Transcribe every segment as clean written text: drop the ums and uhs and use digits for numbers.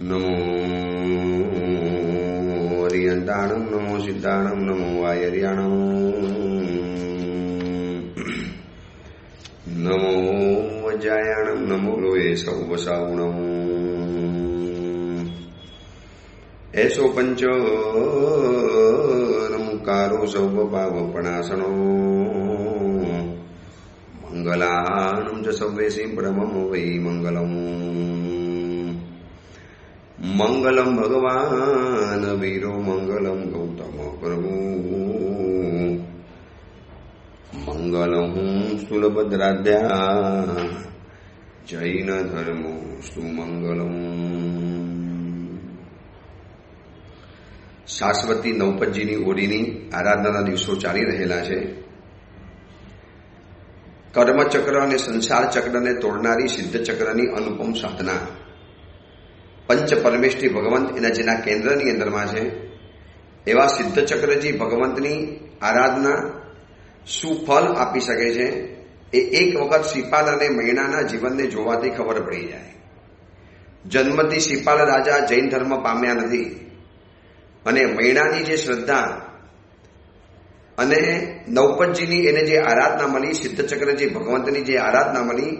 નમો હરિયંતાણમ, નમો સિદ્ધાણમ, નમો વાયર્યાણમ, નમો વજ્રાયાણમ, નમો લોહે સૌવસાવણમ. એસો પંચ નમુકારો સૌવપાવપણાસનો મંગલાનમ ચ સર્વેસી બ્રહ્મમ વૈ મંગલમ. મંગલમ ભગવાન વીરો, મંગલમ ગૌતમ પ્રભુ, મંગલમ સ્થૂલભદ્રાદ્યા જૈન ધર્મો સુમંગલમ. શાશ્વતી નૌપતજીની ઓડીની આરાધનાના દિવસો ચાલી રહેલા છે. કર્મચક્ર અને સંસાર ચક્રને તોડનારી સિદ્ધ ચક્રની અનુપમ સાધના પંચ પરમેષ્ઠી ભગવંત એના જેના કેન્દ્રની અંદરમાં છે એવા સિદ્ધ ચક્રજી ભગવંતની આરાધના શું ફળ આપી શકે છે એ એક વખત શિપાલ અને મૈણાના જીવનને જોવાથી ખબર પડી જાય. જન્મથી શિપાલ રાજા જૈન ધર્મ પામ્યા નથી અને મૈણાની જે શ્રદ્ધા અને નૌપતજીની એને જે આરાધના મળી, સિદ્ધ ચક્રજી ભગવંતની જે આરાધના મળી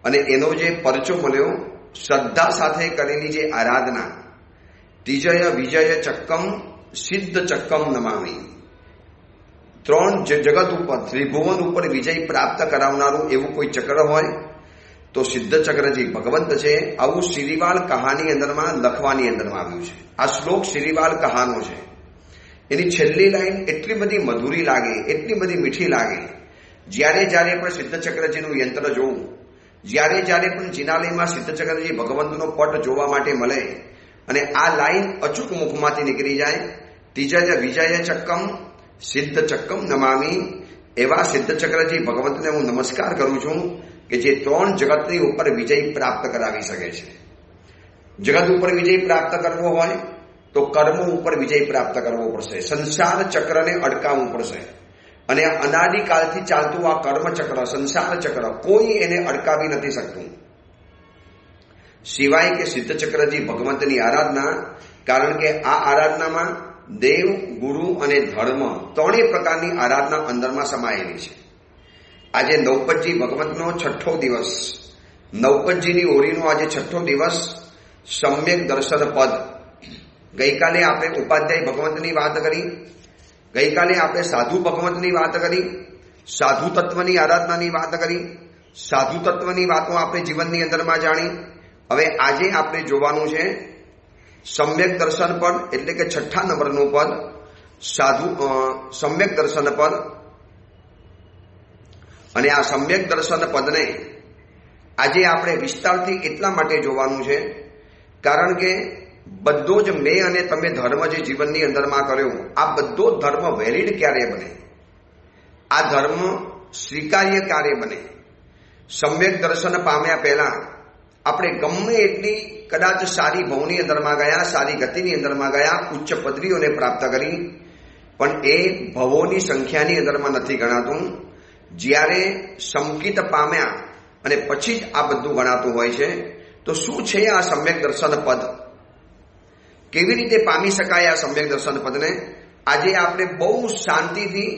અને એનો જે પરચો મળ્યો, શ્રદ્ધા સાથે કરેલી જે આરાધના, ત્રિજય વિજય ચક્કમ સિદ્ધ ચક્કમ નમામી, ત્રણ જગત ઉપર ત્રિભુવન ઉપર વિજય પ્રાપ્ત કરાવનારું એવું કોઈ ચક્ર હોય તો સિદ્ધ ચક્રજી ભગવંત છે. આવું શિરીવાલ કહાની અંદરમાં લખવાની અંદરમાં આવ્યું છે. આ શ્લોક શિરીવાલ કહાનો છે. એની છેલ્લી લાઈન એટલી બધી મધુરી લાગે, એટલી બધી મીઠી લાગે. જ્યારે જ્યારે પણ સિદ્ધ ચક્રજીનું યંત્ર જોવું, જ્યારે જ્યારે પણ જિનાલયમાં સિદ્ધ ચક્રજી ભગવંતનો પટ જોવા માટે મળે અને આ લાઈન અચૂક મુખમાંથી નીકળી જાય, ત્રિજય વિજય ચક્કમ સિદ્ધ ચક્કમ નમામી, એવા સિદ્ધ ચક્રજી ભગવંતને હું નમસ્કાર કરું છું કે જે ત્રણ જગતની ઉપર વિજય પ્રાપ્ત કરાવી શકે છે. જગત ઉપર વિજય પ્રાપ્ત કરવો હોય તો કર્મો ઉપર વિજય પ્રાપ્ત કરવો પડશે, સંસાર ચક્રને અડકાવવું પડશે. અને અનાદિકાળથી ચાલતું આ કર્મચક્ર, સંસાર ચક્ર, કોઈ એને અડકાવી નથી શકતું સિવાય કે સિદ્ધ ચક્રજી ભગવંતની આરાધના. કારણ કે આ આરાધનામાં દેવ, ગુરુ અને ધર્મ ત્રણેય પ્રકારની આરાધના અંદરમાં સમાયેલી છે. આજે નૌપતજી ભગવંતનો છઠ્ઠો દિવસ, નૌપતજીની ઓળીનો આજે છઠ્ઠો દિવસ, સમ્યક દર્શન પદ. ગઈકાલે આપણે ઉપાધ્યાય ભગવંતની વાત કરી, ગઈકાલે આપણે સાધુ ભગવંતની વાત કરી, સાધુ તત્વની આરાધનાની વાત કરી, સાધુ તત્વની વાતો આપણે જીવનની અંદરમાં જાણી. હવે આજે આપણે જોવાનું છે સમ્યક દર્શન પદ, એટલે કે છઠ્ઠા નંબરનું પદ, સમ્યક દર્શન પદ. અને આ સમ્યક દર્શન પદને આજે આપણે વિસ્તારથી એટલા માટે જોવાનું છે કારણ કે બધો જ મેં અને તમે ધર્મ જે જીવનની અંદરમાં કર્યો, આ બધો ધર્મ વેલિડ ક્યારે બને, આ ધર્મ સ્વીકાર્ય ક્યારે બને? સમ્યક દર્શન પામ્યા પહેલા આપણે ગમે એટલી કદાચ સારી ભવની અંદરમાં ગયા, સારી ગતિની અંદરમાં ગયા, ઉચ્ચ પદવીઓને પ્રાપ્ત કરી, પણ એ ભવોની સંખ્યાની અંદરમાં નથી ગણાતું. જ્યારે સંકિત પામ્યા અને પછી જ આ બધું ગણાતું હોય છે. તો શું છે આ સમ્યક દર્શન પદ? કેવી રીતે પામી શકાય આ સમ્યક દર્શન પદને? આજે આપણે બહુ શાંતિથી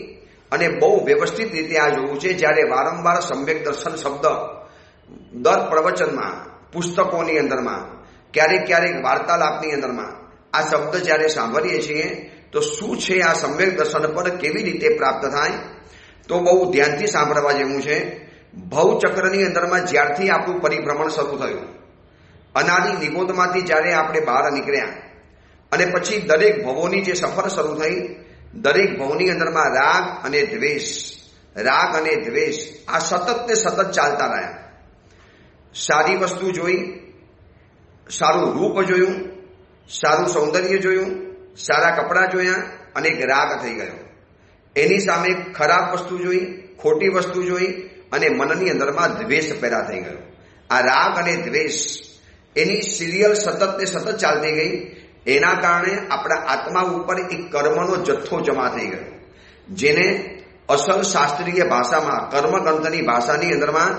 અને બહુ વ્યવસ્થિત રીતે આ જોવું છે. જ્યારે વારંવાર સમ્યક દર્શન શબ્દ દર પ્રવચનમાં, પુસ્તકોની અંદરમાં, ક્યારેક ક્યારેક વાર્તાલાપની અંદરમાં આ શબ્દ જ્યારે સાંભળીએ છીએ તો શું છે આ સમ્યક દર્શન પદ, કેવી રીતે પ્રાપ્ત થાય? તો બહુ ધ્યાનથી સાંભળવા જેવું છે. ભવચક્રની અંદરમાં જ્યારથી આપણું પરિભ્રમણ શરૂ થયું, અનાદિ નિગોદમાંથી જ્યારે આપણે બહાર નીકળ્યા અને પછી દરેક ભવોની જે સફર શરૂ થઈ, દરેક ભવની અંદરમાં રાગ અને દ્વેષ, રાગ અને દ્વેષ આ સતત ને સતત ચાલતા રહ્યા. સારી વસ્તુ જોઈ, સારું રૂપ જોયું, સારું સૌંદર્ય જોયું, સારા કપડાં જોયા અને એક રાગ થઈ ગયો. એની સામે ખરાબ વસ્તુ જોઈ, ખોટી વસ્તુ જોઈ અને મનની અંદરમાં દ્વેષ પેદા થઈ ગયો. આ રાગ અને દ્વેષ એની સિરિયલ સતત ને સતત ચાલતી ગઈ. એના કારણે આપણા આત્મા ઉપર એક કર્મનો જથ્થો જમા થઈ ગયો, જેને અસલ શાસ્ત્રીય ભાષામાં, કર્મગ્રંથની ભાષાની અંદરમાં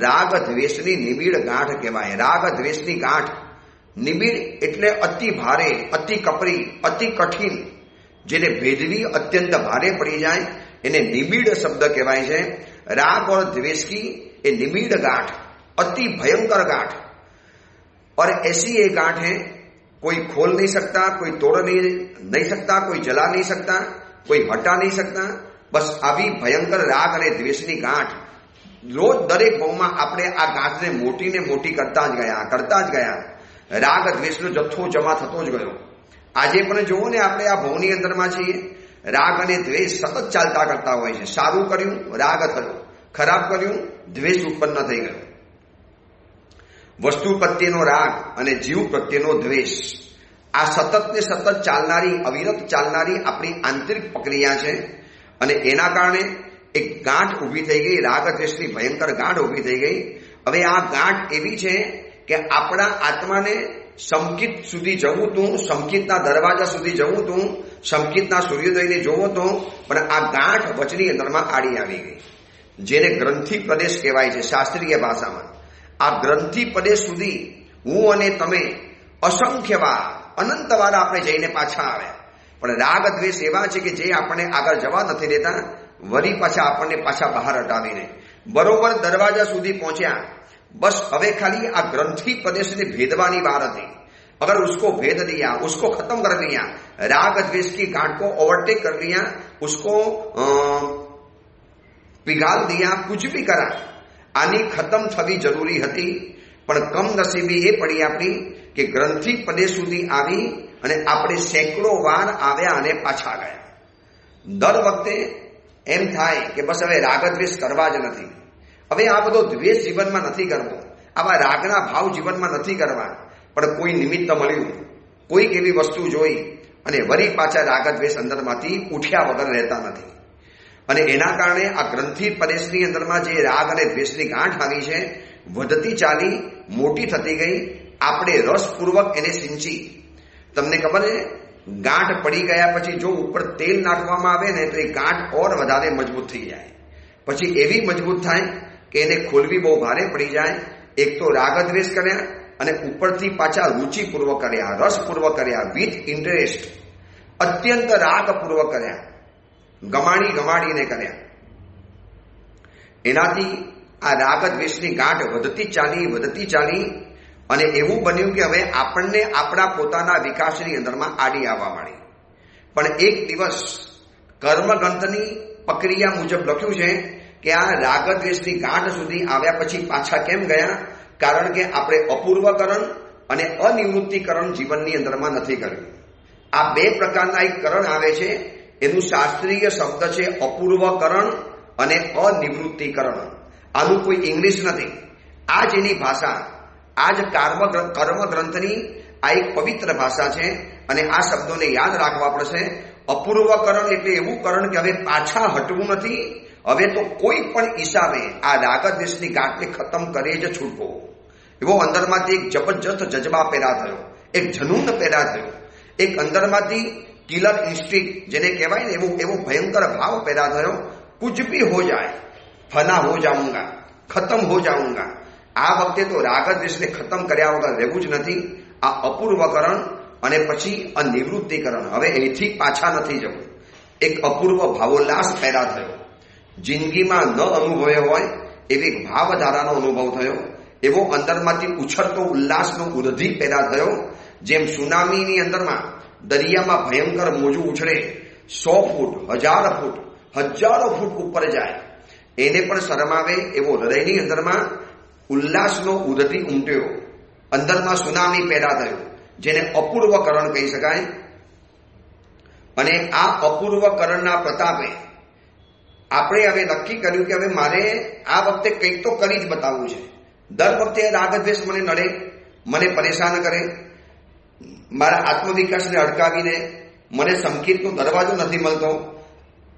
રાગ દ્વેષની નિબીડ ગાંઠ કહેવાય. રાગ દ્વેષની ગાંઠ નિબિડ એટલે અતિ ભારે, અતિ કપરી, અતિ કઠિન, જેને ભેદવી અત્યંત ભારે પડી જાય એને નિબિડ શબ્દ કહેવાય છે। राग और द्वेष की ये निबिड़ गांठ, अति भयंकर गांठ, और ऐसी ये गांठ है कोई खोल नहीं सकता, कोई तोड़ नहीं सकता, कोई जला नहीं सकता, कोई हटा नहीं सकता। बस આવી ભયંકર રાગ અને દ્વેષની ગાંઠ રોજ દરેક ભાવમાં આપણે આ ગાંઠને મોટી ને મોટી કરતા જ ગયા। રાગ દ્વેષનો જથ્થો જમા થતો જ ગયો। આજે પણ જુઓ ને, આપણે આ ભાવની અંદરમાં છીએ, રાગ અને દ્વેષ સતત ચાલતા કરતા હોય છે। સારું કર્યું રાગ થયો, ખરાબ કર્યું દ્વેષ ઉત્પન્ન થઈ ગયો। વસ્તુ પ્રત્યેનો રાગ અને જીવ પ્રત્યેનો દ્વેષ, આ સતત ને સતત ચાલનારી, અવિરત ચાલનારી આપણી આંતરિક પ્રક્રિયા છે। અને એના કારણે એક ગાંઠ ઊભી થઈ ગઈ, રાગ દ્વેષની ભયંકર ગાંઠ ઊભી થઈ ગઈ। હવે આ ગાંઠ એવી છે કે આપણા આત્માને સંકિત સુધી જવું તું, સંકિતના દરવાજા સુધી જવું તું, સંકિતના સૂર્યોદયને જોવો તો, પણ આ ગાંઠ વચની અંદરમાં આડી આવી ગઈ, જેને ગ્રંથિ પ્રદેશ કહેવાય છે શાસ્ત્રીય ભાષામાં। આ ગ્રંથિ પ્રદેશ સુધી હું અને તમે અસંખ્ય વાર, અનંત વાર આપણે જઈને પાછા આવ્યા, પણ રાગ દ્વેષ એવા છે કે જે આપણને આગળ જવા નથી દેતા, વળી પાછા આપણને પાછા બહાર હટાવીને બરોબર દરવાજા સુધી પહોંચ્યા। बस હવે खाली आ ग्रंथि प्रदेश ने भेदवानी बात थी। अगर उसको भेद दिया, उसको खत्म कर दिया, राग द्वेष की गांठ को ओवरटेक कर दिया, उसको पिघाल दिया, कुछ भी करा, आनी खत्म थवी जरूरी हती, पण कम नसीबी ए पड़ी आपणी के ग्रंथि प्रदेश सुधी आवी अने आपणे सैकड़ो वार आव्या अने पाछा गया। दर वखते एम थाय के बस हवे राग द्वेष करवा ज नथी, હવે આ બધો દ્વેષ જીવનમાં નથી કરવો, આવા રાગના ભાવ જીવનમાં નથી કરવા, પણ કોઈ નિમિત્ત મળ્યું, કોઈક એવી વસ્તુ જોઈ અને વળી પાછા રાગ દ્વેષ અંદરમાંથી ઉઠ્યા વગર રહેતા નથી। અને એના કારણે આ ગ્રંથિ પ્રદેશની અંદરમાં જે રાગ અને દ્વેષની ગાંઠ આવી છે, વધતી ચાલી મોટી થતી ગઈ। આપણે રસપૂર્વક એને સિંચી। તમને ખબર છે, ગાંઠ પડી ગયા પછી જો ઉપર તેલ નાખવામાં આવે ને તો એ ગાંઠ ઓર વધારે મજબૂત થઈ જાય, પછી એવી મજબૂત થાય કે એને ખોલવી બહુ ભારે પડી જાય। એક તો રાગ દ્વેષ કર્યા અને ઉપરથી પાછા રુચિપૂર્વક કર્યા, રસપૂર્વક કર્યા, વિથ ઇન્ટરેસ્ટ, અત્યંત રાગપૂર્વક કર્યા, ગમાડીને કર્યા। એનાથી આ રાગ દ્વેષની ગાંઠ વધતી ચાલી અને એવું બન્યું કે હવે આપણને આપણા પોતાના વિકાસની અંદરમાં આડી આવવા માંડી। પણ એક દિવસ કર્મગ્રંથની પ્રક્રિયા મુજબ લખ્યું છે કે આ રાગ દ્વેષની ગાંઠ સુધી આવ્યા પછી પાછા કેમ ગયા? કારણ કે આપણે અપૂર્વકરણ અને અનિવૃત્તિકરણ જીવનની અંદરમાં નથી કર્યું। આ બે પ્રકારના એક કરણ આવે છે, એનું શાસ્ત્રીય શબ્દ છે અપૂર્વકરણ અને અનિવૃત્તિકરણ। આનું કોઈ ઇંગ્લિશ નથી, આ જ એની ભાષા, આ જ કર્મગ્રંથની આ એક પવિત્ર ભાષા છે અને આ શબ્દોને યાદ રાખવા પડશે। અપૂર્વકરણ એટલે એવું કરણ કે હવે પાછા હટવું નથી, હવે તો કોઈ પણ હિસાબે આ રાગ દ્વેષની ગાંઠને ખતમ કરી જ છૂટવો, એવો અંદરમાંથી એક જબરજસ્ત જજ્બા પેદા થયો, એક જનૂન પેદા થયો, એક અંદરમાંથી કિલર ઇન્સ્ટિંક્ટ જેને કહેવાય ને એવો ભયંકર ભાવ પેદા થયો। कुछ भी हो जाए, फना हो जाऊंगा, खत्म हो जाऊंगा। આ વખતે તો રાગ દ્વેષને ખતમ કર્યા વગર રહેવું જ નથી। આ અપૂર્વકરણ અને પછી અનિવૃત્તિકરણ, હવે એથી પાછા નથી જવું। એક અપૂર્વ ભાવોલ્લાસ પેદા થયો, જિંદગીમાં ન અનુભવ્યો હોય એવી ભાવધારાનો અનુભવ થયો, એવો અંદરમાંથી ઉછળતો ઉલ્લાસનો ઉર્ધિ પેદા થયો। જેમ સુનામીની અંદરમાં દરિયામાં ભયંકર મોજું ઉછળે, 100 ફૂટ, 1000 ફૂટ, હજારો ફૂટ ઉપર જાય, એને પણ શરમાવે એવો હૃદયની અંદરમાં ઉલ્લાસનો ઉર્ધિ ઉમટ્યો, અંદરમાં સુનામી પેદા થયો, જેને અપૂર્વકરણ કહી શકાય। અને આ અપૂર્વકરણના પ્રતાપે આપણે હવે નક્કી કર્યું કે હવે મારે આ વખતે કંઈક તો કરી જ બતાવવું છે। દર વખતે રાગદ્વેષ મને નડે, મને પરેશાન કરે, મારા આત્મવિકાસને અટકાવીને મને સંકિતનો દરવાજો નથી મળતો।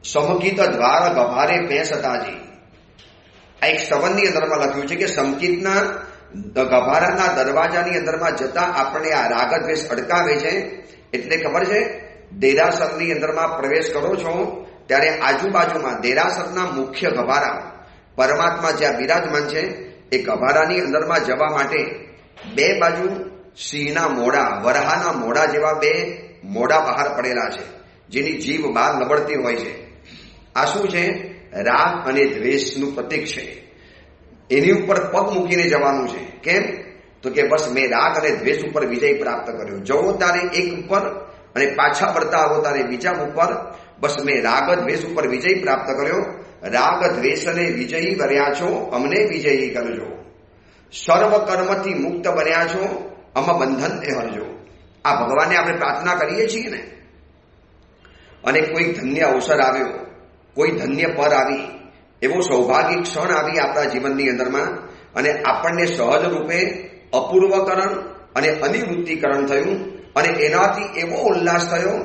સમકિત દ્વાર ગભારે ભેંસ હતાજી, આ એક સ્તવનની અંદરમાં લખ્યું છે કે સંકિતના ગભારાના દરવાજાની અંદરમાં જતા આપણે આ રાગદ્વેષ અટકાવે છે। એટલે ખબર છે, દેરાસરની અંદરમાં પ્રવેશ કરો છો ત્યારે આજુબાજુમાં દેરાસરના મુખ્ય ગભારા પરમાત્મા જ્યાં બિરાજમાન છે, એ ગભારાની અંદરમાં જવા માટે બે બાજુ સિંહના મોઢા, વરાહાના મોઢા જેવા બે મોઢા બહાર પડેલા છે, જેની જીભ બહાર લબડતી હોય છે. આ શું છે? રાગ અને દ્વેષનું પ્રતીક છે. એની ઉપર પગ મૂકીને જવાનું છે. કેમ? તો કે બસ મેં રાગ અને દ્વેષ ઉપર વિજય પ્રાપ્ત કર્યો. જવો તારે એક ઉપર અને પાછા વળતા આવો તારે બીજા ઉપર. બસ મેં રાગ દ્વેષ ઉપર વિજય પ્રાપ્ત કર્યો. રાગ દ્વેષને વિજયી કર્યા છો, અમને વિજયી કરજો. સર્વ કર્મથી મુક્ત બન્યા છો, અમ બંધનને હરજો. આ ભગવાનને આપણે પ્રાર્થના કરીએ છીએ ને. અને કોઈ ધન્ય અવસર આવ્યો, કોઈ ધન્ય પર આવી, એવો સૌભાગ્ય ક્ષણ આવી આપણા જીવનની અંદરમાં, અને આપણને સહજ રૂપે અપૂર્વકરણ અને અનિવૃત્તિકરણ થયું, અને એનાથી એવો ઉલ્લાસ થયો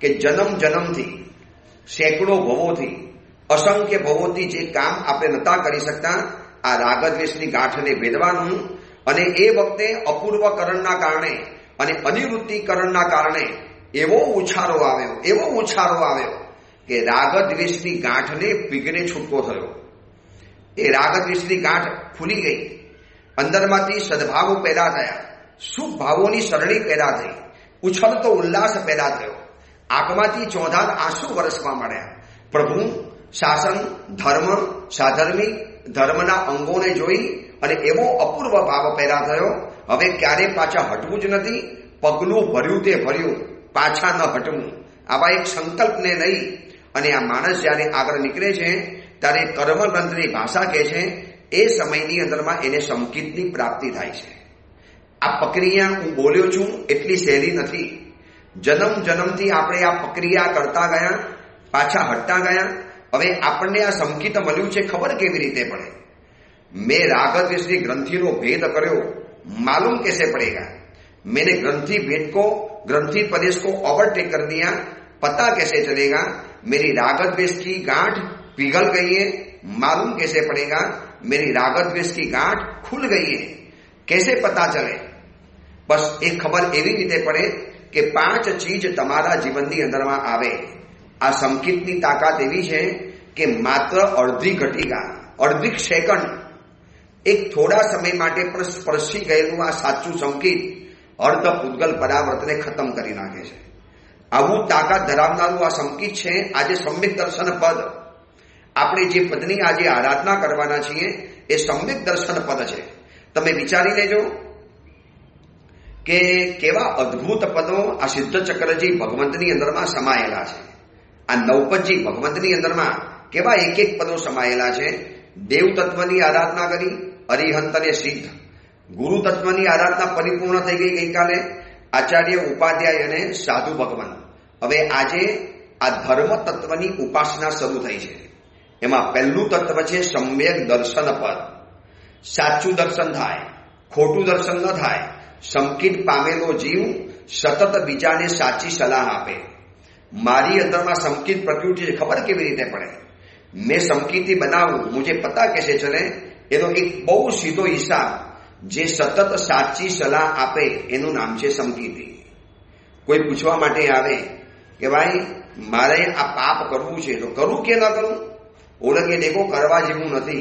કે જન્મ જન્મથી, સેંકડો ભવોથી, અસંખ્ય ભવોથી જે કામ આપણે નતા કરી શકતા, આ રાગદ્વેષની ગાંઠને ભેદવાનું, અને એ વખતે અપૂર્વકરણના કારણે અને અનિવૃત્તિકરણના કારણે એવો ઉછારો આવ્યો કે રાગદ્વેષની ગાંઠને પીગને છૂટકો થયો. એ રાગદ્વેષની ગાંઠ ખુલી ગઈ. અંદરમાંથી સદભાવો પેદા થયા, સુખ ભાવોની સરળી પેદા થઈ, ઉછળતો ઉલ્લાસ પેદા થયો. આંખમાંથી ચોધાર આંસુ વરસવા માંડ્યા. પ્રભુ, શાસન, ધર્મ, સાધર્મિક ધર્મના અંગોને જોઈ અને એવો અપૂર્વ ભાવ પેદા થયો. હવે ક્યારે પાછા હટવું જ નથી. પગલું ભર્યું તે ભર્યું, પાછા ન હટવું, આવા એક સંકલ્પને લઈ અને આ માણસ જ્યારે આગળ નીકળે છે ત્યારે કર્મગ્રંથની ભાષા કહે છે એ સમયની અંદરમાં એને સંકિતની પ્રાપ્તિ થાય છે. આ પ્રક્રિયા હું બોલ્યો છું એટલી સહેલી નથી. જન્મ જન્મથી આપણે આ પ્રક્રિયા કરતા ગયા, પાછા હટતા ગયા. હવે આપણને આ સંકિત મળ્યું છે, ખબર કેવી રીતે પડે? મેં रागद्वेषी ग्रंथि भेद करो, मालूम कैसे पड़ेगा? मैंने ग्रंथि भेद को, ग्रंथि प्रदेश को ओवरटेक कर दिया, पता कैसे चलेगा? मेरी रागद्वेष की गांठ पिघल गई है, मालूम कैसे पड़ेगा? मेरी रागद्वेष की गांठ खुल गई है, कैसे पता चले? बस एक खबर एवी रीते पड़े कि 5 चीज तमारा जीवननी अंदरमां आवे। आ संकेतनी ताकत एवी छे कि मात्र अर्धी घटिका, अर्धी सेकंड एक थोड़ा समय माटे पर स्पर्शी गयेलुं आ साचुं संकेत अर्ध पूतगल परावर्तने खत्म करी नाखे छे। आवुं ताकत धरावनारुं आ संकेत छे आज सम्यक दर्शन पद। आपणे जे पदनी आज आराधना करवाना छीए ए सम्यक दर्शन पद छे। तमे विचारी लेजो के केवा अद्भुत पदों आ सिद्ध चक्रजी भगवंतनी अंदरमां समायेला छे। आ नवपदजी भगवंतनी अंदरमां केवा एक एक पदों समायेला छे। देव तत्वनी आराधना करी, अरिहंत ने सिद्ध। गुरु तत्वनी आराधना परिपूर्ण थई गई गई काले, आचार्य उपाध्याय अने साधु भगवान। हवे आजे आ धर्म तत्वनी उपासना शरू थई छे। एमां पहेलुं तत्व छे सम्यक दर्शन पद। साचुं दर्शन थाय, खोटुं दर्शन न थाय। संकेत पामेलो जीव सतत बीजाने साची सलाह आपे। मारी अंदर में संकेत प्रकृति खबर केवी रीते पड़े? मैं संकेती बनावूं, मुझे पता कैसे चले? एनो एक बहु सीधो हिसाब जे सतत साची सलाह आपे एनु नाम छे संकेती। कोई पूछवा माटे आवे के भाई मारे आ पाप करवू छे तो करूं के न करूं? ओळखे देखो करवा जेवुं नथी,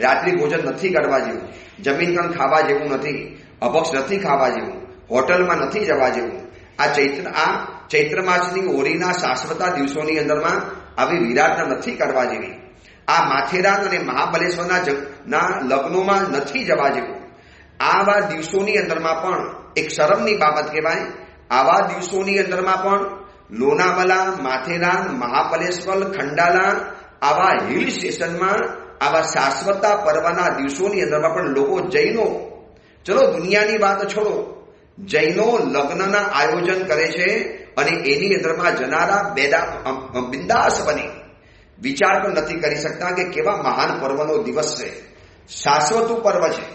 रात्रि भोजन नथी करवा जेवुं, जमीन कण खावा जेवुं नथी, अभक्ष नथी खावा जेवुं, होटल में नथी जवा जेवुं। आ चैत्र मासनी होळीना शाश्वता दिवसोनी अंदरमां आवी विराधना नथी करवा जेवी। आ माथेरान अने महाबलेश्वरना लग्नोमां नथी जवा जेवुं। आवा दिवसोनी अंदरमां पण एक शरमनी बाबत कहेवाय। आवा दिवसोनी अंदरमां पण लोनावाला, माथेरान, महाबलेश्वर, खंडाला आवा हिल स्टेशनमां आवा शाश्वता पर्वना दिवसोनी अंदरमां पण लोको जैनो, चलो दुनियानी बात छोड़ो, जैनो लग्नना आयोजन करे छे अने एनी अंदरमां जनारा बिंदास बनी विचार पण नथी करी सकता कि केवा महान पर्वनो दिवस छे। शाश्वतुं पर्व छे।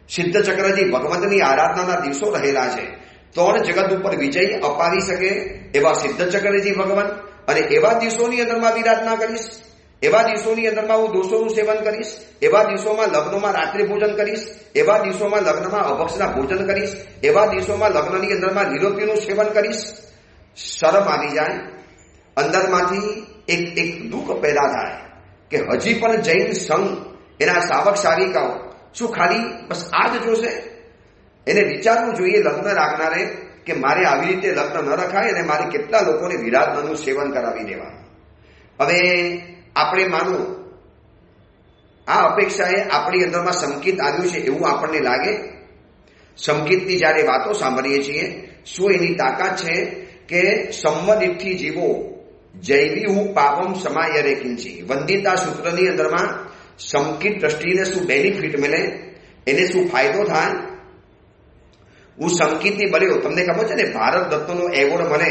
सिद्ध चक्रजी भगवंतनी आराधनाना दिवसो रहेला छे। त्रण जगत उपर विजय अपावी सके एवा सिद्ध चक्रजी भगवान अने एवा दिवसोनी अंदरमां विराधना करीश, एवा दिवसोनी अंदरमां हूँ दोषोनुं सेवन करीश, एवा दिवसोमां लग्नोमां रात्रि भोजन करीश, एवा दिवसोमां लग्नमां अभक्षना भोजन करीश, एवा दिवसोमां लग्ननी अंदरमां लीलोपीनुं सेवन करीश। शरम आवी जाय, अंदरमांथी एक एक दुख पैदा थाय के हजी पण जैन संघ एना सावक साविकाओ शुं खाली बस आज जोशे? એને વિચારવું જોઈએ લગ્ન રાખનારે કે મારે આવી રીતે લગ્ન ન રખાય અને મારે કેટલા લોકોને વિરાધનનું સેવન કરાવી દેવાનું. હવે આપણે માનું આ અપેક્ષાએ આપણી અંદરમાં સંકિત આવ્યું છે એવું આપણને લાગે. સંકિતની જ્યારે વાતો સાંભળીએ છીએ, શું એની તાકાત છે કે સંવદિતથી જીવો જૈવી હું પાપમ સમાયરે કિંચી. વંદિતા સૂત્રની અંદરમાં સંકિત દ્રષ્ટિને શું બેનિફિટ મળે, એને શું ફાયદો થાય. હું સંકિતની બન્યો. તમને ખબર છે ને, ભારત રત્નનો એવોર્ડ મળે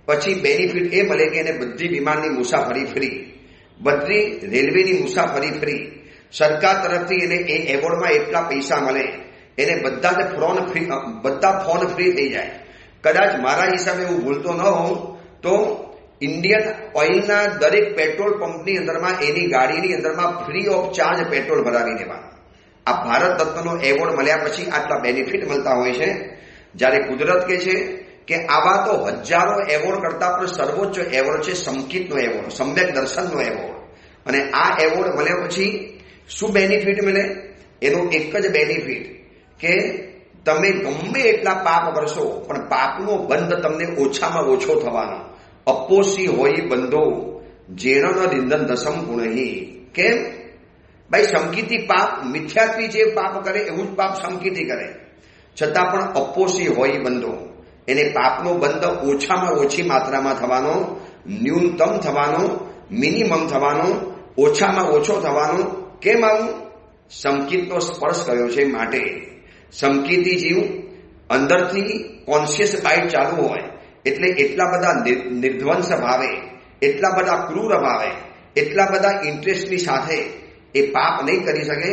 પછી બેનિફિટ એ મળે કે એને બધી વિમાનની મુસાફરી ફ્રી, બધી રેલવેની મુસાફરી ફ્રી, સરકાર તરફથી એને એ એવોર્ડમાં એટલા પૈસા મળે, એને બધા ફોન ફ્રી થઈ જાય. કદાચ મારા હિસાબે હું ભૂલતો ન હોઉં તો ઇન્ડિયન ઓઇલના દરેક પેટ્રોલ પંપની અંદરમાં એની ગાડીની અંદરમાં ફ્રી ઓફ ચાર્જ પેટ્રોલ ભરાવી દેવાનું. આ ભારત રત્નનો એવોર્ડ મળ્યા પછી આટલા બેનિફિટ મળતા હોય છે. જ્યારે કુદરત કહે છે કે આવા તો હજારો એવોર્ડ કરતા પણ સર્વોચ્ચ એવોર્ડ છે સંકિતનો એવોર્ડ, સમ્યક દર્શનનો એવોર્ડ. અને આ એવોર્ડ મળ્યા પછી શું બેનિફિટ મળે? એનો એક જ બેનિફિટ કે તમે ગમે એટલા પાપ કરશો પણ પાપનો બંધ તમને ઓછામાં ઓછો થવાનો. અપોસી હોય બંધો જેણ નિંદન દસમ ગુણહી. કેમ ભાઈ? સંકિતી પાપ, મિથ્યાત્વી જે પાપ કરે એવું જ પાપ સંકિતી કરે, છતાં પણ અપોસી હોય બંધો, એને પાપનો બંધ ઓછામાં ઓછી માત્રામાં થવાનો, ન્યૂનતમ થવાનો, મિનિમમ થવાનો, ઓછામાં ઓછો થવાનો. કેમ આવું? સંકિતનો સ્પર્શ કર્યો છે માટે. સંકિતી જીવ અંદરથી કોન્શિયસ બાઇટ ચાલુ હોય એટલે એટલા બધા નિર્ધ્વંસ ભાવે, એટલા બધા ક્રૂર ભાવે, એટલા બધા ઇન્ટરેસ્ટની સાથે એ પાપ નહીં કરી શકે.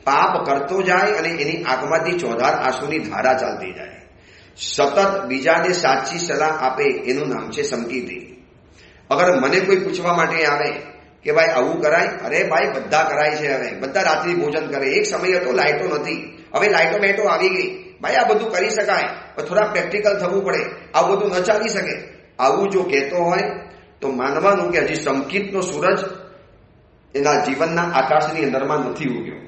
પાપ કરતો જાય અને એની આંખમાંથી ચોધાર આંસુની ધારા ચાલતી જાય. સતત બીજાને સાચી સલાહ આપે એનું નામ છે સંકિતી. અગર મને કોઈ પૂછવા માટે આવે કે ભાઈ આવું કરાય, અરે ભાઈ બધા કરાય છે. હવે બધા રાત્રિ ભોજન કરે. એક સમય હતો લાઇટો નથી, હવે લાઇટો બેટો આવી ગઈ. ભાઈ આ બધું કરી શકાય પણ થોડા પ્રેક્ટિકલ થવું પડે, આવું બધું ન ચાલી શકે. આવું જો કહેતો હોય તો માનવાનું કે હજી સંકિતનો સૂરજ એના જીવનના આકાશની અંદરમાં નથી ઉગ્યો.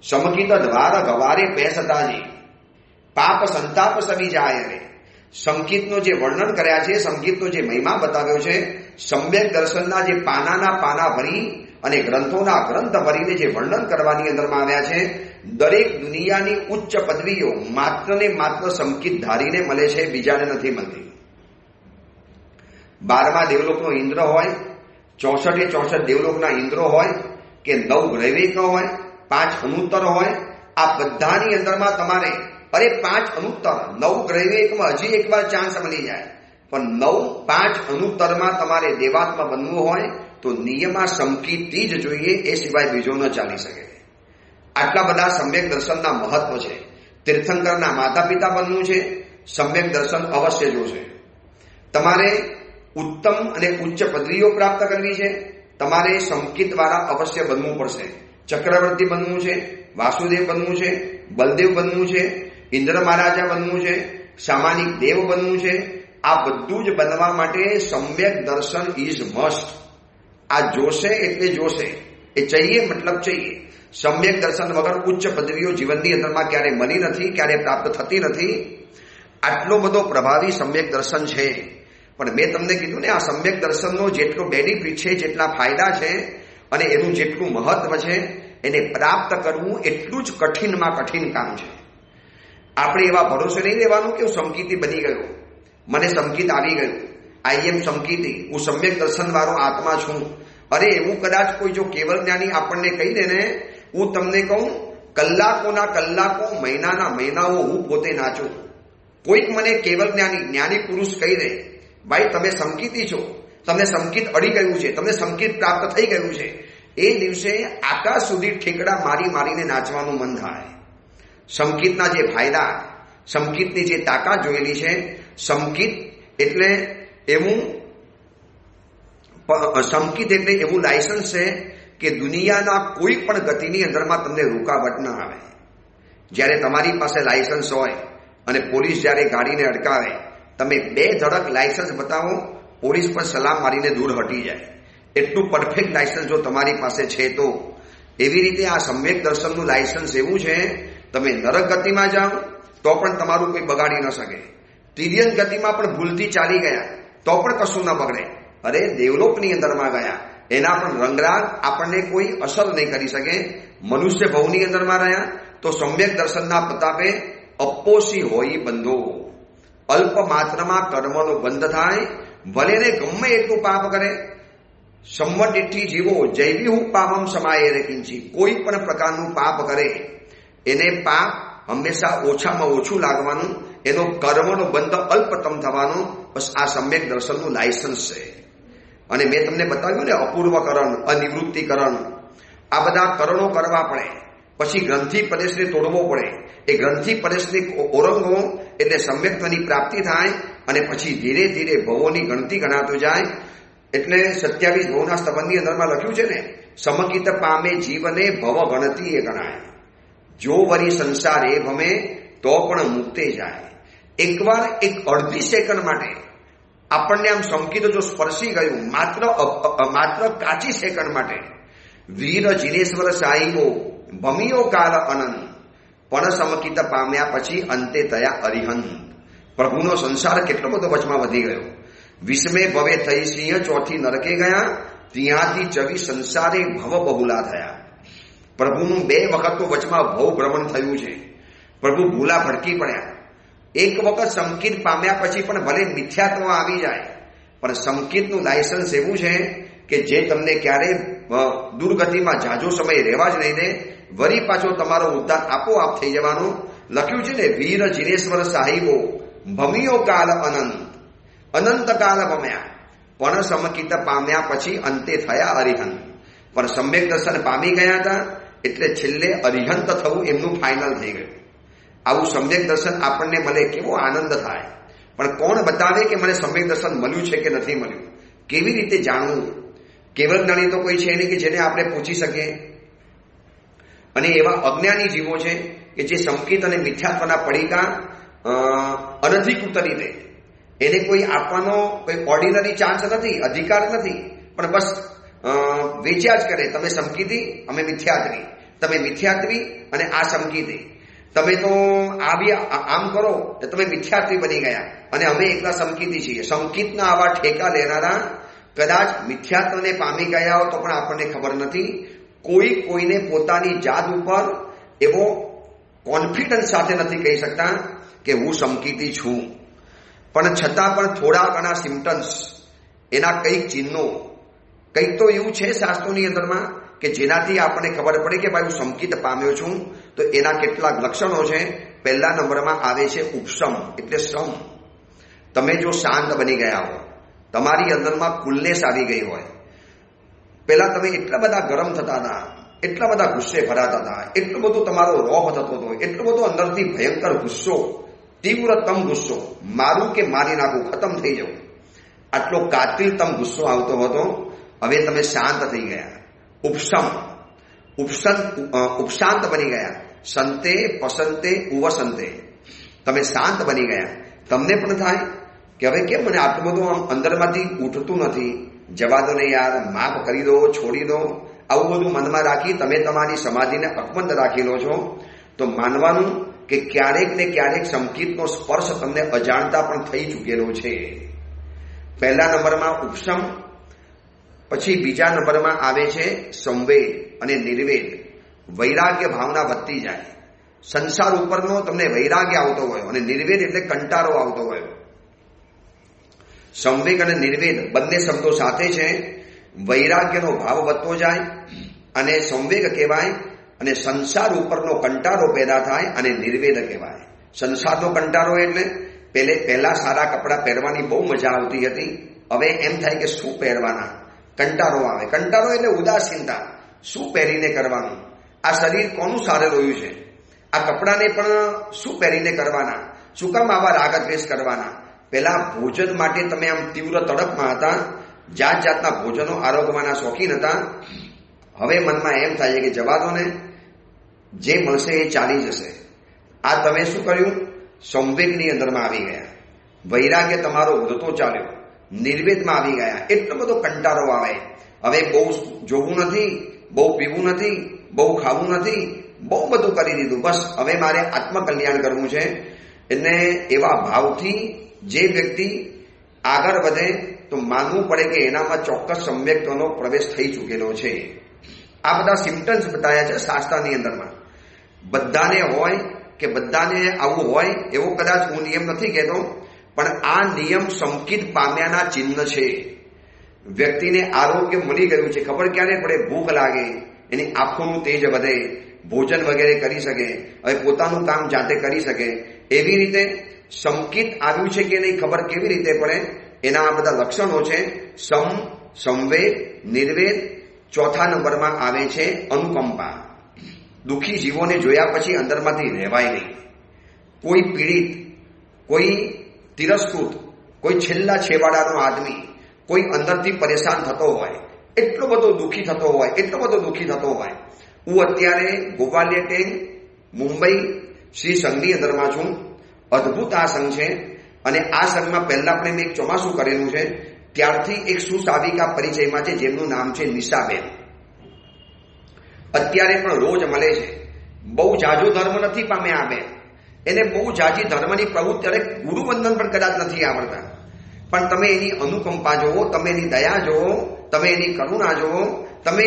સમકિત દ્વાર ગવારે બેસતાજી પાપ સંતાપ સવી જાય. રે સંકિતનો જે વર્ણન કર્યા છે, સંકિતનો જે મહિમા બતાવ્યો છે, સમ્યક દર્શનના જે પાનાના પાના ભરી અને ગ્રંથોના ગ્રંથ ભરીને જે વર્ણન કરવાની અંદરમાં આવ્યા છે, દરેક દુનિયાની ઉચ્ચ પદવીઓ માત્ર ને માત્ર સંકિત ધારીને મળે છે, બીજાને નથી મળતી. 12મા દેવલોકનો ઇન્દ્ર હોય, 64 દેવલોકના ઇન્દ્રો હોય કે 9 ગ્રૈવેક હોય, 5 અનુત્તર હોય, આ બધાની અંદરમાં તમારે 5 અનુત્તર 9 ગ્રૈવેકમાં હજી એકવાર ચાન્સ મળી જાય, પણ 5 અનુત્તરમાં તમારે દેવાત્મા બનવું હોય તો નિયમા સંકિતથી જ જોઈએ, એ સિવાય બીજો ન ચાલી શકે. આટલા બધા સમ્યક દર્શનના મહત્વ છે. તીર્થંકરના માતા પિતા બનવું છે, સમ્યક દર્શન અવશ્ય જોશે. તમારે ઉત્તમ અને ઉચ્ચ પદવીઓ પ્રાપ્ત કરવી છે, તમારે સંકિત દ્વારા અવશ્ય બનવું પડશે. ચક્રવર્તી બનવું છે, વાસુદેવ બનવું છે, બલદેવ બનવું છે, ઇન્દ્ર મહારાજા બનવું છે, સામાનિક દેવ બનવું છે. આ બધું જ બનવા માટે સમ્યક દર્શન ઇઝ મસ્ટ. આ જોશે એટલે જોશે, એ ચાહીએ મતલબ ચાહીએ. સમ્યક દર્શન વગર ઉચ્ચ પદવીઓ જીવનની અંદરમાં ક્યારે મળી નથી, ક્યારે પ્રાપ્ત થતી નથી. આટલો બધો પ્રભાવી સમ્યક દર્શન છે. પણ મેં તમને કીધું ને, આ સમ્યક દર્શનનો જેટલો બેનિફિટ છે, જેટલા ફાયદા છે અને એનું જેટલું મહત્વ છે, એને પ્રાપ્ત કરવું એટલું જ કઠિનમાં કઠિન કામ છે. આપણે એવા ભરોસે નહીં રહેવાનું કે હું સંકિતી બની ગયો, મને સંકિત આવી ગયું, આઈ એમ સંકિતી, હું સમ્યક દર્શન વાળો આત્મા છું. અરે એવું કદાચ કોઈ જો કેવળ જ્ઞાની આપણને કહી દે ને, હું તમને કહું કલાકોના કલાકો, મહિનાના મહિનાઓ હું પોતે નાચું. કોઈક મને કેવળ જ્ઞાની પુરુષ કહી દે ભાઈ તમે સંકિતી છો, તમને સંકિત અડી ગયું છે, તમને સંકિત પ્રાપ્ત થઈ ગયું છે, એ દિવસે આકાશ સુધી ઠેકડા મારી મારીને નાચવાનું મન થાય. સંકિતના જે ફાયદા, સંકિતની જે તાકાત જોયેલી છે, સંકિત એટલે એવું લાયસન્સ છે કે દુનિયાના કોઈ પણ ગતિની અંદરમાં તમને રૂકાવટ ના આવે. જ્યારે તમારી પાસે લાયસન્સ હોય અને પોલીસ જ્યારે ગાડીને અટકાવે, તમે 2 ધડક લાયસન્સ બતાવો, પોલીસ પર સલામ મારીને દૂર હટી જાય. એટલું પરફેક્ટ લાયસન્સ જો તમારી પાસે છે તો. એવી રીતે આ સમ્યક દર્શનનું લાયસન્સ એવું છે, તમે નરક ગતિમાં જાઓ, તો પણ તમારું કોઈ બગાડી ન શકે. તિર્યક ગતિમાં પણ ભૂલથી ચાલી ગયા તો પણ કશું ન બગડે. અરે દેવલોકની અંદરમાં ગયા એના પણ રંગરાગ આપણને કોઈ અસર નહીં કરી શકે. મનુષ્ય ભવની અંદરમાં રહ્યા તો સમ્યક દર્શનના પ્રતાપે અપોષી હોય બંધો. અલ્પ માત્રમાં કર્મનો બંધ થાય, ભલે ને ગમે એટલું પાપ કરે. સંવડિઠ્ઠી જીવો જૈવી હું પાપમ સમાયેરે કિંચી. કોઈ પણ પ્રકારનું પાપ કરે એને પાપ હંમેશા ઓછામાં ઓછું લાગવાનું, એનો કર્મનો બંધ અલ્પતમ થવાનો. બસ આ સમ્યક દર્શનનું લાયસન્સ છે. અને મેં તમને બતાવ્યું ને અપૂર્વકરણ, અનિવૃત્તિકરણ, આ બધા કરણો કરવા પડે. પછી ગ્રંથિ પ્રદેશને તોડવો પડે. એ ગ્રંથિ પ્રદેશને ઓરંગવો એટલે સમ્યક્ત્વની પ્રાપ્તિ થાય. અને પછી ધીરે ધીરે ભવોની ગણતી ગણાતો જાય. એટલે 27 ભવના સ્તંભની અંદરમાં લખ્યું છે ને, સમકિત પામે જીવને ભવ ગણતી એ ગણાય. જો વરી સંસાર એ ભમે તો પણ મુક્તે જાય. એકવાર એક અડધી સેકન્ડ માટે આપણને આમ સમકિત જો સ્પર્શી ગયું, માત્ર કાચી સેકન્ડ માટે, વીર જીનેશ્વર સાહિબો ભમિયો કાલ અનંત, પણ સમકિત પામ્યા પછી અંતે થયા અરિહંત. પ્રભુનો સંસાર કેટલો બધો વચમાં વધી ગયો. વિસ્મે ભવે થઈ સિંહ ચોથી નરકે ગયા, ત્યાંથી ચવી સંસારે ભવ બહુલા થયા. પ્રભુનું 2 વખત તો વચમાં ભવ ભ્રમણ થયું છે. પ્રભુ ભૂલા ભડકી પડ્યા. એક વખત સંકિત પામ્યા પછી પણ ભલે મિથ્યાત્વ આવી જાય, પણ સંકિતનું લાયસન્સ એવું છે કે જે તમને ક્યારેય દુર્ગતિમાં જાજો સમય રહેવા જ નહીં દે. વરી પાછો તમારો ઉદ્ધાર આપોઆપ થઈ જવાનો. લખ્યું છે ને, વીર જીનેશ્વર સાહિબો ભમિયો કાલ અનંત, અનંત કાલ ભમ્યા, પણ સમકિત પામ્યા પછી અંતે થયા અરિહંત. પણ સમ્યક દર્શન પામી ગયા હતા એટલે છેલ્લે અરિહંત થવું એમનું ફાઇનલ થઈ ગયું. આવું સમ્યક દર્શન આપણને મળે કેવો આનંદ થાય. પણ કોણ બતાવે કે મને સમ્યક દર્શન મળ્યું છે કે નથી મળ્યું? કેવી રીતે જાણવું? કેવળ જ્ઞાની તો કોઈ છે નહીં કે જેને આપણે પૂછી શકીએ. અને એવા અજ્ઞાની જીવો છે કે જે સંકિત અને મિથ્યાત્વના પડીકા અનધિકૃત રીતે એને કોઈ આપવાનો કોઈ ઓર્ડિનરી ચાન્સ નથી, અધિકાર નથી. પણ બસ વેચ્યા જ કરે. તમે સંકિતી, અમે મિથ્યાત્વી, તમે મિથ્યાત્વી અને આ સંકિતી. તમે તો આમ કરો તો તમે મિથ્યાત્વી બની ગયા અને અમે એકલા સંકિતી છીએ. સંકિતના આવા ઠેકા લેનારા કદાચ મિથ્યાત્વને પામી ગયા હો તો પણ આપણને ખબર નથી. કોઈને પોતાની જાત ઉપર એવો કોન્ફિડન્સ સાથે નથી કહી શકતા કે હું સંકિતી છું. પણ છતાં પણ થોડા ઘણા સિમ્ટમ્સ, એના કંઈક ચિહ્નો, કંઈક તો એવું છે શાસ્ત્રોની અંદરમાં કે જેનાથી આપણને ખબર પડે કે ભાઈ હું સંકિત પામ્યો છું. તો એના કેટલાક લક્ષણો છે. પહેલા નંબરમાં આવે છે ઉપશમ, એટલે શમ. તમે જો શાંત બની ગયા હો, તમારી અંદરમાં કુલનેસ આવી ગઈ હોય. પહેલા તમે એટલા બધા ગરમ થતા હતા, એટલા બધા ગુસ્સે ભરાતા હતા, એટલો બધો તમારો રોહ થતો હતો, એટલો બધો અંદરથી ભયંકર ગુસ્સો, તીવ્રતમ ગુસ્સો, મારું કે મારી નાખું, ખતમ થઈ જવું, આટલો કાતિલતમ ગુસ્સો આવતો હતો. હવે તમે શાંત થઈ ગયા. ઉપશાંત બની ગયા. સંતે પસંતે ઉવસંતે, તમે શાંત બની ગયા. તમને પણ થાય કે હવે કેમ મને આટલું બધું આમ અંદરમાંથી ઉઠતું નથી, જવા દો ને યાર, માફ કરી દો, છોડી દો. આવું બધું મનમાં રાખી તમે તમારી સમાધિને અકબંધ રાખી લો છો. તો માનવાનું કે ક્યારેક ને ક્યારેક સંકિતનો સ્પર્શ તમને અજાણતા પણ થઈ ચૂકેલો છે. પહેલા નંબરમાં ઉપશમ. પછી બીજા નંબરમાં આવે છે સંવેદ અને નિર્વેદ. વૈરાગ્ય ભાવના વધતી જાય. સંસાર ઉપરનો તમને વૈરાગ્ય આવતો હોય અને નિર્વેદ એટલે કંટાળો આવતો હોય. સંવેગ અને નિર્વેદ બંને શબ્દો સાથે છે. વૈરાગ્યનો ભાવ વધતો જાય અને સંવેગ કહેવાય, અને સંસાર ઉપરનો કંટાળો પેદા થાય અને નિર્વેદ કહેવાય. સંસારનો કંટાળો એટલે પહેલા સારા કપડાં પહેરવાની બહુ મજા આવતી હતી. હવે એમ થાય કે શું પહેરવાના, કંટાળો આવે. કંટાળો એટલે ઉદાસીનતા. શું પહેરીને કરવાનું? આ શરીર કોનું સારે રહ્યું છે? આ કપડાને પણ શું પહેરીને કરવાના? શું કામ આવા રાગદ્વેષ કરવાના? પહેલા ભોજન માટે તમે આમ તીવ્ર તડપમાં હતા, જાત જાતના ભોજનો આરોગવાના શોખીન હતા. હવે મનમાં એમ થાય કે જવા દો ને, જે મળશે એ ચાલી જશે. આ તમે શું કર્યું? સંવેગની અંદરમાં આવી ગયા. વૈરાગ્ય તમારો વધતો ચાલ્યો, નિર્વેદમાં આવી ગયા. એટલો બધો કંટાળો આવે. હવે બહુ જોવું નથી, બહુ પીવું નથી, બહુ ખાવું નથી, બહુ બધું કરી દીધું. બસ હવે મારે આત્મકલ્યાણ કરવું છે. એટલે એવા ભાવથી જે વ્યક્તિ આગળ વધે તો માનવું પડે કે એનામાં ચોક્કસ સમ્યક્ત્વનો પ્રવેશ થઈ ચૂકેલો છે. આ બધા સિમ્પટમ્સ બતાવ્યા છે શાસ્ત્રની અંદરમાં. બધાને હોય કે બધાને આવું હોય એવો કદાચ હું નિયમ નથી કહેતો, પણ આ નિયમ સંકિત પામ્યાના ચિહ્ન છે. વ્યક્તિને આરોગ્ય મળી ગયું છે, ખબર ક્યારે પડે? ભૂખ લાગે, એની આંખોનું તેજ વધે, ભોજન વગેરે કરી શકે, હવે પોતાનું કામ જાતે કરી શકે. એવી રીતે સંકિત આવ્યું છે કે નહીં ખબર કેવી રીતે પડે? એના આ બધા લક્ષણો છે. સંવેદ, નિર્વેદ. ચોથા નંબરમાં આવે છે અનુકંપા. દુઃખી જીવોને જોયા પછી અંદરમાંથી રહેવાય નહીં. કોઈ પીડિત, કોઈ તિરસ્કૃત, કોઈ છેલ્લા છેવાડાનો આદમી, કોઈ અંદરથી પરેશાન થતો હોય, એટલો બધો દુઃખી થતો હોય. હું અત્યારે ગોપાલ્ય ટેન મુંબઈ શ્રી સંઘની અંદરમાં છું. અદ્ભુત આ સંઘ છે અને આ સંઘમાં પહેલા પણ મેં એક ચોમાસું કરેલું છે. ત્યારથી એક સુસાવિકા પરિચયમાં છે જેમનું નામ છે નિશાબેન. અત્યારે પણ રોજ મળે છે. બહુ જાજો ધર્મ નથી પામ્યા આ બેન. એને બહુ જાજી ધર્મની પ્રવૃત્તિ, અને ગુરુવંદન પણ કદાચ નથી આવડતા, પણ તમે એની અનુકંપા જોવો, તમે એની દયા જોવો, તમે એની કરુણા જોવો, તમે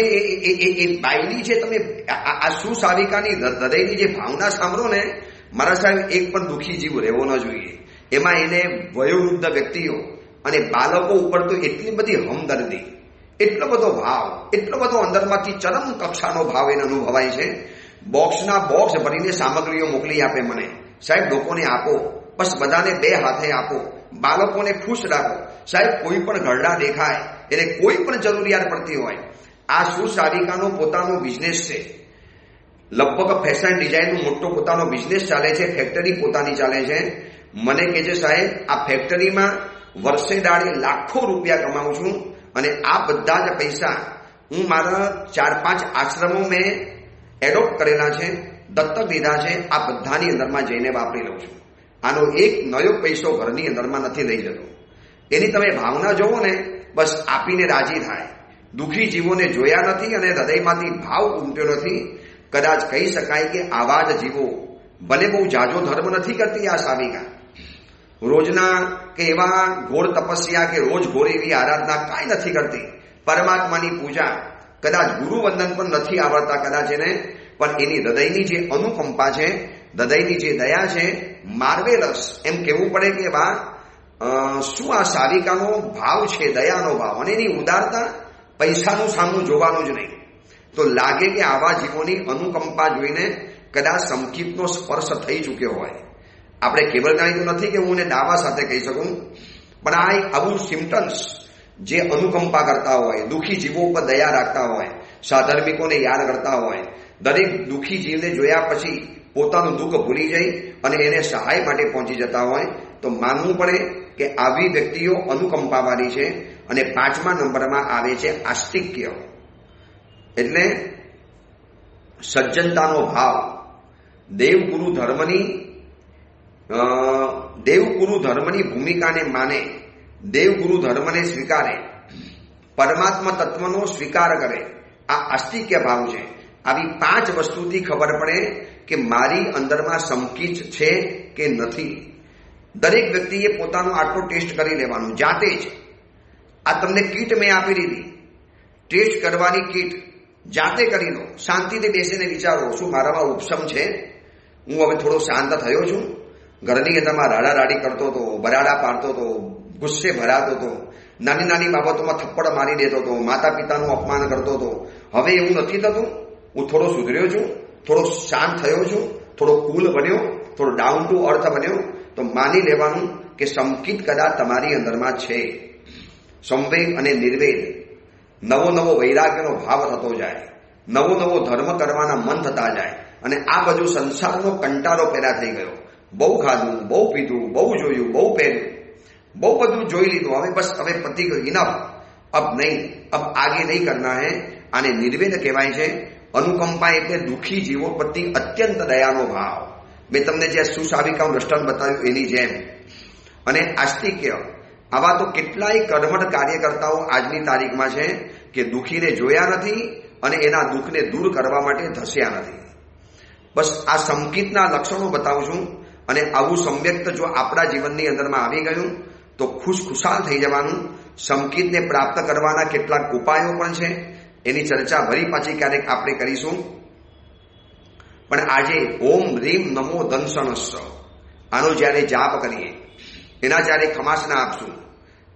એ બાયલી છે, તમે આ સુસાવિકાની હૃદયની જે ભાવના સાંભળો ને, મારા સાહેબ એક પણ દુઃખી જીવ રહેવો ન જોઈએ. એમાં એને વયોવૃદ્ધ વ્યક્તિઓ અને બાળકો ઉપર તો એટલી બધી હમદર્દી, એટલો બધો ભાવ, એટલો બધો અંદરમાંથી ચરમ કક્ષાનો ભાવ એને અનુભવાય છે. બોક્સના બોક્સ ભરીને સામગ્રીઓ મોકલી આપે મને, સાહેબ લોકોને આપો, બસ બધાને 2 હાથે આપો, બાળકોને ખુશ રાખો. સાહેબ કોઈ પણ ઘરડા દેખાય, એને કોઈ પણ જરૂરિયાત પડતી હોય. આ સુસાવિકાનો પોતાનો બિઝનેસ છે. લગભગ ફેશન ડિઝાઇનનો મોટો પોતાનો બિઝનેસ ચાલે છે, ફેક્ટરી પોતાની ચાલે છે. મને કહે છે સાહેબ આ ફેક્ટરીમાં વર્ષે દાડે લાખો રૂપિયા કમાઉં છું, અને આ બધા જ પૈસા હું મારા 4-5 આશ્રમો મેં એડોપ્ટ કરેલા છે, દત્તક લીધા છે, આ બધાની અંદરમાં જઈને વાપરી લઉં છું. આનો એક નયો પૈસો ઘરની અંદરમાં નથી લઈ જતો. એની તમે ભાવના જોવો ને, બસ આપીને રાજી થાય. દુઃખી જીવોને જોયા નથી અને હૃદયમાંથી ભાવ ઉમટ્યો નથી. કદાચ કહી શકાય કે આવા જ જીવો, ભલે બહુ જાજો ધર્મ નથી કરતી આ સાવિકા, રોજના કે એવા ઘોર તપસ્યા કે રોજ ઘોર એવી આરાધના કાંઈ નથી કરતી, પરમાત્માની પૂજા, કદાચ ગુરુવંદન પણ નથી આવડતા કદાચ એને, પણ એની હૃદયની જે અનુકંપા છે, હૃદયની જે દયા છે, માર્વેલસ એમ કહેવું પડે કે બા શું આ સાવિકાનો ભાવ છે, દયાનો ભાવ, અને એની ઉદારતા પૈસાનું સામું જોવાનું જ નહીં. તો લાગે કે આવા જીવોની અનુકંપા જોઈને કદાચ સંકિતનો સ્પર્શ થઈ ચૂક્યો હોય. આપણે કેવળકાણી તો નથી કે હું એને દાવા સાથે કહી શકું, પણ આ આવું સિમ્પટમ્સ જે અનુકંપા કરતા હોય, દુઃખી જીવો ઉપર દયા રાખતા હોય, સાધર્મિકોને યાદ કરતા હોય, દરેક દુઃખી જીવને જોયા પછી પોતાનું દુઃખ ભૂલી જઈ અને એને સહાય માટે પહોંચી જતા હોય, તો માનવું પડે કે આવી વ્યક્તિઓ અનુકંપાવાળી છે. અને 5મા નંબરમાં આવે છે આસ્તિક્ય, એટલે સજ્જનતાનો ભાવ. દેવગુરુ ધર્મની ભૂમિકાને માને, દેવગુરુ ધર્મને સ્વીકારે, પરમાત્મા તત્વનો સ્વીકાર કરે, આ આસ્તિક્ય ભાવ છે. આવી 5 વસ્તુથી ખબર પડે કે મારી અંદરમાં સંકિત છે કે નથી. દરેક વ્યક્તિએ પોતાનો આટલો ટેસ્ટ કરી લેવાનું જાતે જ. આ તમને કીટ મેં આપી દીધી, ટેસ્ટ કરવાની કીટ જાતે કરી લો. શાંતિથી બેસીને વિચારો, શું મારામાં ઉપશમ છે? હું હવે થોડો શાંત થયો છું? ઘરની અંદરમાં રાડારાડી કરતો હતો, બરાડા પાડતો હતો, ગુસ્સે ભરાતો હતો, નાની નાની બાબતોમાં થપ્પડ મારી દેતો હતો, માતા પિતાનું અપમાન કરતો હતો. હવે એવું નથી થતું. હું થોડો સુધર્યો છું, થોડો શાંત થયો છું, થોડો કુલ બન્યો, થોડો ડાઉન ટુ અર્થ બન્યો. તો માની લેવાનું કે સંકિત કદાચ તમારી અંદરમાં છે. સંવેદ અને નિર્વેદ, નવો નવો વૈરાગ્યનો ભાવ થતો જાય, નવો નવો ધર્મ કરવાના મન થતા જાય, અને આ બધું સંસારનો કંટાળો પેદા થઈ ગયો. બહુ ખાધું, બહુ પીધું, બહુ જોયું, બહુ પહેર્યું, બહુ બધું જોઈ લીધું, હવે બસ હવે પતિ ઇનફ, અબ નહીં, અબ આગે નહીં કરના હે. આને નિર્વેદ કહેવાય છે. અનુકંપા એટલે દુઃખી જીવો પ્રતિ અત્યંત દયાનો ભાવ. મેં તમને જે સુસાવિકાનું દ્રષ્ટાંત બતાવ્યું એની જેમ. અને આસ્તિક્ય, આવા તો કેટલાય કર્મઠ કાર્યકર્તાઓ આજની તારીખમાં છે કે દુઃખીને જોયા નથી અને એના દુઃખને દૂર કરવા માટે ધસ્યા નથી. બસ આ સંકિતના લક્ષણો બતાવું છું. અને આવું સમ્યક્ત જો આપણા જીવનની અંદરમાં આવી ગયું તો ખુશખુશાલ થઈ જવાનું. સંકિતને પ્રાપ્ત કરવાના કેટલાક ઉપાયો પણ છે, એની ચર્ચા ફરી પાછી ક્યારેક આપણે કરીશું. પણ આજે ઓમ રીમ નમો દંશનસ્સ આનો જ્યારે જાપ કરીએ, એના જ્યારે ખમાસના આપશું,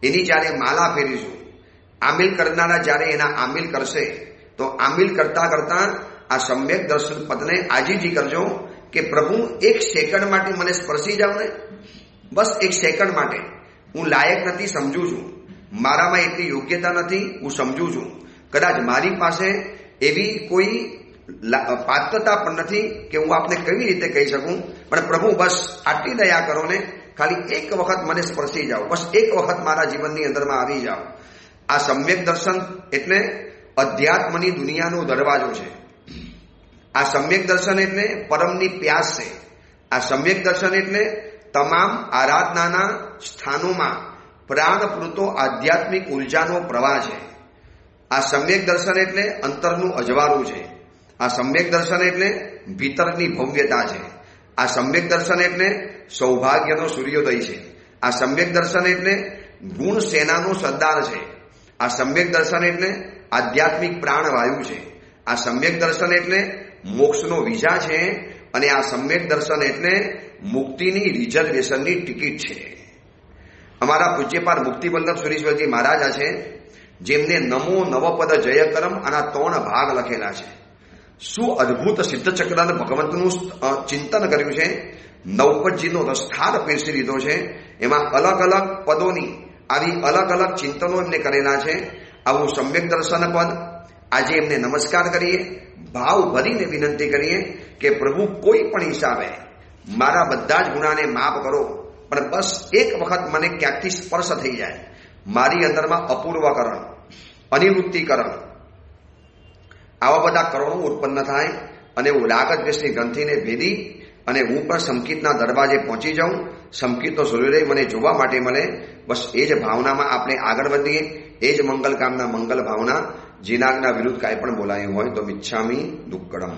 એની જ્યારે માલા ફેરીશું, આમિલ કરનારા જ્યારે એના આમિલ કરશે તો આમિલ કરતા કરતા આ સમ્યક દર્શન પદને આજીજી કરજો કે પ્રભુ એક સેકન્ડ માટે મને સ્પર્શી જાવ ને, બસ એક સેકન્ડ માટે. હું લાયક નથી સમજુ છું, મારામાં એટલી યોગ્યતા નથી હું સમજુ છું, કદાચ મારી પાસે એવી કોઈ પાત્રતા પણ નથી કે હું આપને કેવી રીતે કહી શકું, પણ પ્રભુ બસ આટલી દયા કરો ને, ખાલી એક વખત મને સ્પર્શી જાઓ, બસ એક વખત મારા જીવનની અંદરમાં આવી જાઓ. આ સમ્યક દર્શન એટલે અધ્યાત્મની દુનિયાનો દરવાજો છે. આ સમ્યક દર્શન એટલે પરમની પ્યાસ છે. આ સમ્યક દર્શન એટલે તમામ આરાધનાના સ્થાનોમાં પ્રાણપૂરતો આધ્યાત્મિક ઉર્જાનો પ્રવાહ છે. આ સમ્યક દર્શન એટલે અંતરનું અજવાળું છે. આ સમ્યક દર્શન એટલે ભીતરની ભવ્યતા છે. આ સમ્યક દર્શન એટલે સૌભાગ્યનો સૂર્યોદય છે. આ સમ્યક દર્શન એટલે ગુણ સેનાનો સરદાર છે. આ સમ્યક દર્શન એટલે આધ્યાત્મિક પ્રાણવાયુ છે. આ સમ્યક દર્શન એટલે મોક્ષનો વિઝા છે. અને આ સમ્યક દર્શન એટલે મુક્તિની રિઝર્વેશનની ટિકિટ છે. અમારા પૂજ્યપાદ મુક્તિવલ્લભ સુરેશ્વરજી મહારાજા છે, જેમને નમો નવપદ જયકરમ આના 3 ભાગ લખેલા છે. શું અદ્ભુત સિદ્ધચક્રને ભગવંતનું ચિંતન કર્યું છે. નવપદજીનો રસથાર પીરસી લીધો છે. એમાં અલગ અલગ પદોની આવી અલગ અલગ ચિંતનો એમને કરેલા છે. આવું સમ્યક દર્શન પદ આજે એમને નમસ્કાર કરીએ, ભાવ ભરીને વિનંતી કરીએ કે પ્રભુ કોઈ પણ હિસાબે મારા બધા જ ગુનાને માફ કરો, પણ બસ એક વખત મને ક્યાંકથી સ્પર્શ થઈ જાય, મારી અંદરમાં અપૂર્વકરણ, અનિવૃત્તિકરણ, આવા બધા કરણો ઉત્પન્ન થાય અને હું રાગ દ્વેષની ગ્રંથિને ભેદી અને હું પણ સંકિતના દરવાજે પહોંચી જાઉં, સંકિતનો સૂર્યોદય મને જોવા માટે મળે. બસ એ જ ભાવનામાં આપણે આગળ વધીએ. એ જ મંગલ કામના મંગલ ભાવના. જીનાગના વિરુદ્ધ કાંઈ પણ બોલાયું હોય તો મિચ્છામી દુક્કડમ.